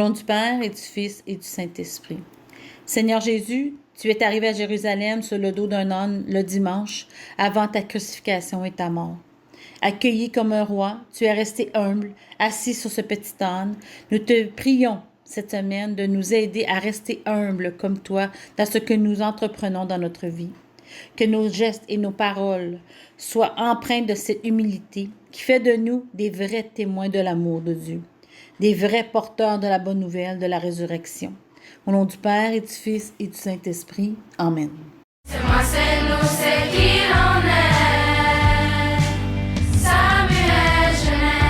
nom du Père et du Fils et du Saint-Esprit. Seigneur Jésus, tu es arrivé à Jérusalem sur le dos d'un âne le dimanche, avant ta crucifixion et ta mort. Accueilli comme un roi, tu es resté humble, assis sur ce petit âne. Nous te prions cette semaine de nous aider à rester humbles comme toi dans ce que nous entreprenons dans notre vie. Que nos gestes et nos paroles soient empreints de cette humilité qui fait de nous des vrais témoins de l'amour de Dieu, des vrais porteurs de la bonne nouvelle de la résurrection. Au nom du Père et du Fils et du Saint-Esprit. Amen. C'est moi, c'est nous, c'est qui l'on est. Samuel Genest.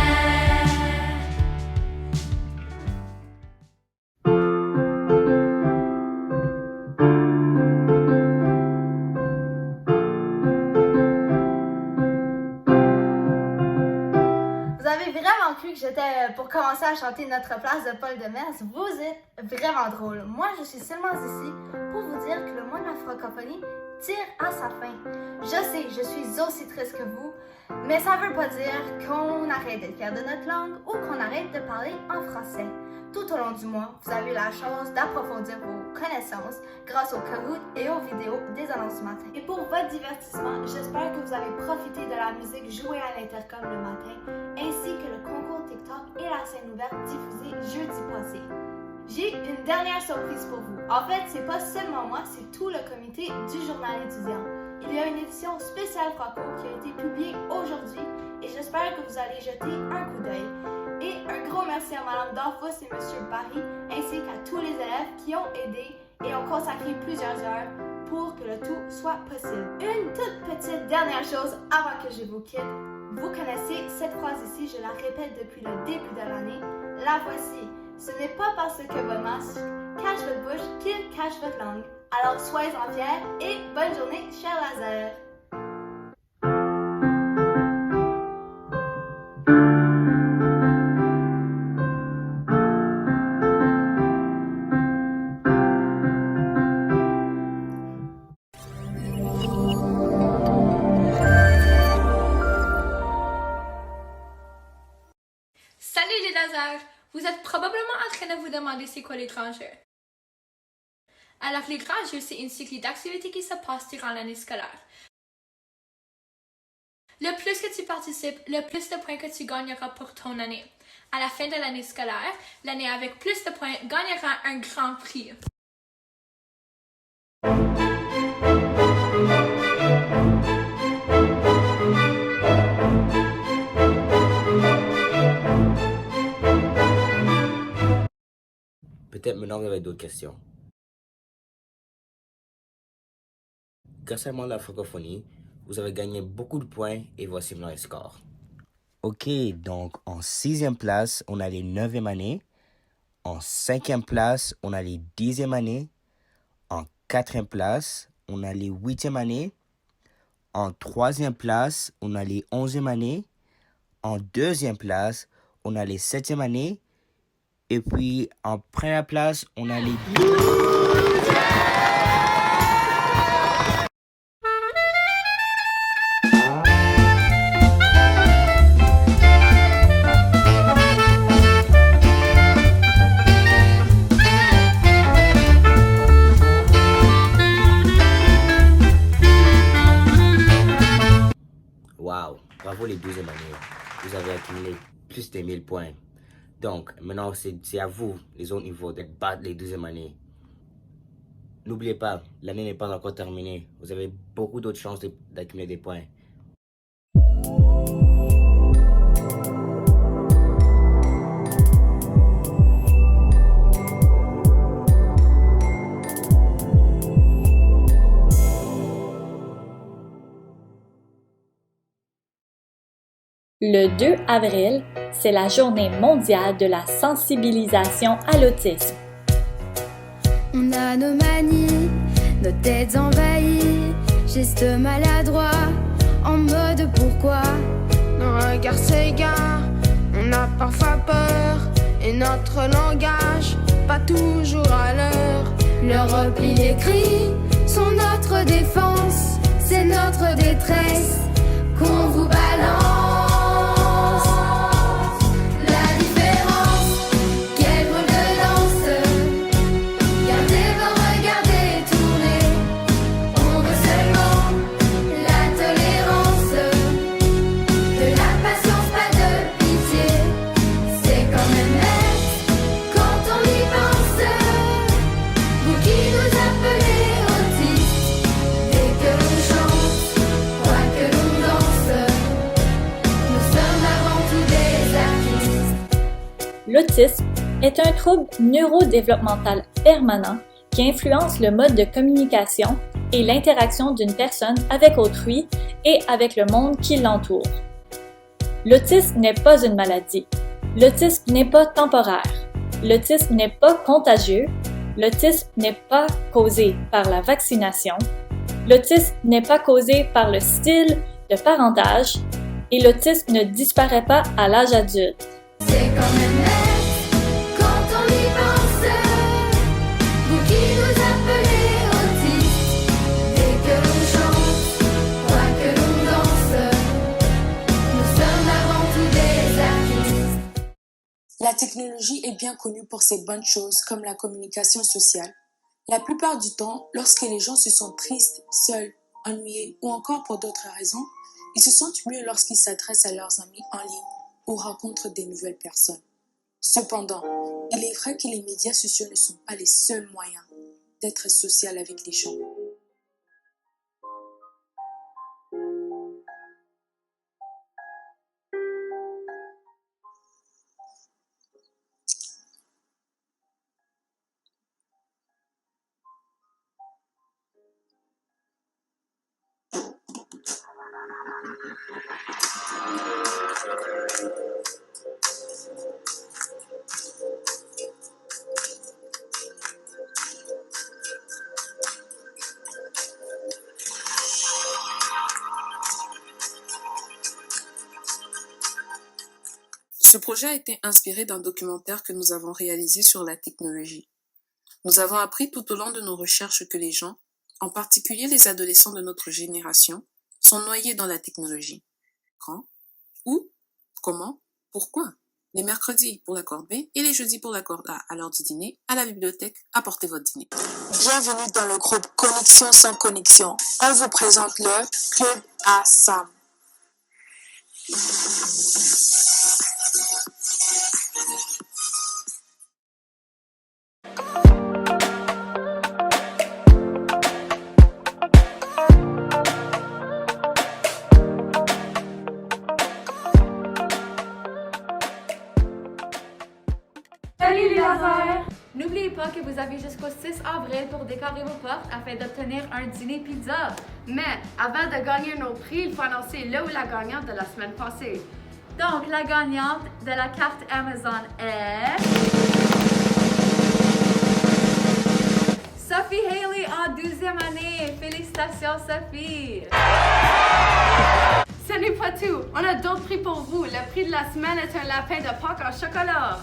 Vous avez vraiment cru que j'étais pour commencer à chanter Notre place de Paul Demers. Vous êtes vraiment drôle. Moi, je suis seulement ici pour vous dire que le mois de la francophonie tire à sa fin. Je sais, je suis aussi triste que vous, mais ça veut pas dire qu'on arrête d'être fier de notre langue ou qu'on arrête de parler en français. Tout au long du mois, vous avez eu la chance d'approfondir vos connaissances grâce aux Kahoot et aux vidéos des annonces du matin. Et pour votre divertissement, j'espère que vous avez profité de la musique jouée à l'intercom le matin, ainsi que le concours TikTok et la scène ouverte diffusée jeudi passé. J'ai une dernière surprise pour vous. En fait, c'est pas seulement moi, c'est tout le comité du journal étudiant. Il y a une édition spéciale franco qui a été publiée aujourd'hui et j'espère que vous allez jeter un coup d'œil. Et un gros merci à Madame Danfos et Monsieur Barry, ainsi qu'à tous les élèves qui ont aidé et ont consacré plusieurs heures pour que le tout soit possible. Une toute petite dernière chose avant que je vous quitte. Vous connaissez cette phrase ici, je la répète depuis le début de l'année. La voici. Ce n'est pas parce que votre masque cache votre bouche qu'il cache votre langue. Alors soyez-en fiers et bonne journée, cher Laser. Salut les lasers! Vous êtes probablement en train de vous demander c'est quoi les grands jeux. Alors les grands jeux, c'est une cycle d'activités qui se passe durant l'année scolaire. Le plus que tu participes, le plus de points que tu gagneras pour ton année. À la fin de l'année scolaire, l'année avec plus de points gagnera un grand prix. Peut-être maintenant vous avez d'autres questions. Grâce à la francophonie, vous avez gagné beaucoup de points et voici maintenant les scores. Ok, donc en 6e place, on a les 9e années. En 5e place, on a les 10e années. En 4e place, on a les 8e années. En 3e place, on a les 11e années. En 2e place, on a les 7e années. Et puis, en première place, on a les 12. Wow, bravo les 12e années. Vous avez accumulé plus de 1000 points. Donc, maintenant, c'est à vous, les autres niveaux, de battre les 12e années. N'oubliez pas, l'année n'est pas encore terminée. Vous avez beaucoup d'autres chances d'accumuler des points. Le 2 avril, c'est la journée mondiale de la sensibilisation à l'autisme. On a nos manies, nos têtes envahies, gestes maladroits, en mode pourquoi. Nos regards s'égarent, on a parfois peur, et notre langage, pas toujours à l'heure. Le repli, les cris, sont notre défense, c'est notre détresse qu'on vous balance. La différence, quel drôle de L'autisme est un trouble neurodéveloppemental permanent qui influence le mode de communication et l'interaction d'une personne avec autrui et avec le monde qui l'entoure. L'autisme n'est pas une maladie. L'autisme n'est pas temporaire. L'autisme n'est pas contagieux. L'autisme n'est pas causé par la vaccination. L'autisme n'est pas causé par le style de parentage et l'autisme ne disparaît pas à l'âge adulte. C'est quand même net quand on y pense. Vous qui nous appelez autistes, dès que l'on chante, quoi que l'on danse, nous sommes avant tout des artistes. La technologie est bien connue pour ses bonnes choses comme la communication sociale. La plupart du temps, lorsque les gens se sentent tristes, seuls, ennuyés ou encore pour d'autres raisons, ils se sentent mieux lorsqu'ils s'adressent à leurs amis en ligne ou rencontrent des nouvelles personnes. Cependant, il est vrai que les médias sociaux ne sont pas les seuls moyens d'être social avec les gens. Ce projet a été inspiré d'un documentaire que nous avons réalisé sur la technologie. Nous avons appris tout au long de nos recherches que les gens, en particulier les adolescents de notre génération, sont noyés dans la technologie. Quand? Où? Comment? Pourquoi? Les mercredis pour la corde B et les jeudis pour la corde A. À l'heure du dîner, à la bibliothèque, apportez votre dîner. Bienvenue dans le groupe Connexion sans connexion. On vous présente le Club à Sam. Salut les lasers! N'oubliez pas que vous avez jusqu'au 6 avril pour décorer vos portes afin d'obtenir un dîner pizza. Mais avant de gagner nos prix, il faut annoncer le ou la gagnante de la semaine passée. Donc, la gagnante de la carte Amazon est... Sophie Haley en 12e année. Félicitations, Sophie! Ce n'est pas tout. On a d'autres prix pour vous. Le prix de la semaine est un lapin de Pâques en chocolat.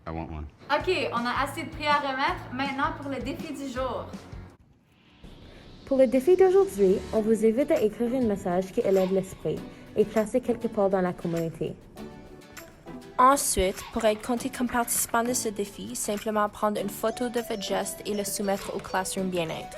I want one. OK, on a assez de prix à remettre. Maintenant pour le défi du jour. Pour le défi d'aujourd'hui, on vous invite à écrire un message qui élève l'esprit et placer quelque part dans la communauté. Ensuite, pour être compté comme participant de ce défi, simplement prendre une photo de votre geste et le soumettre au Classroom Bien-être.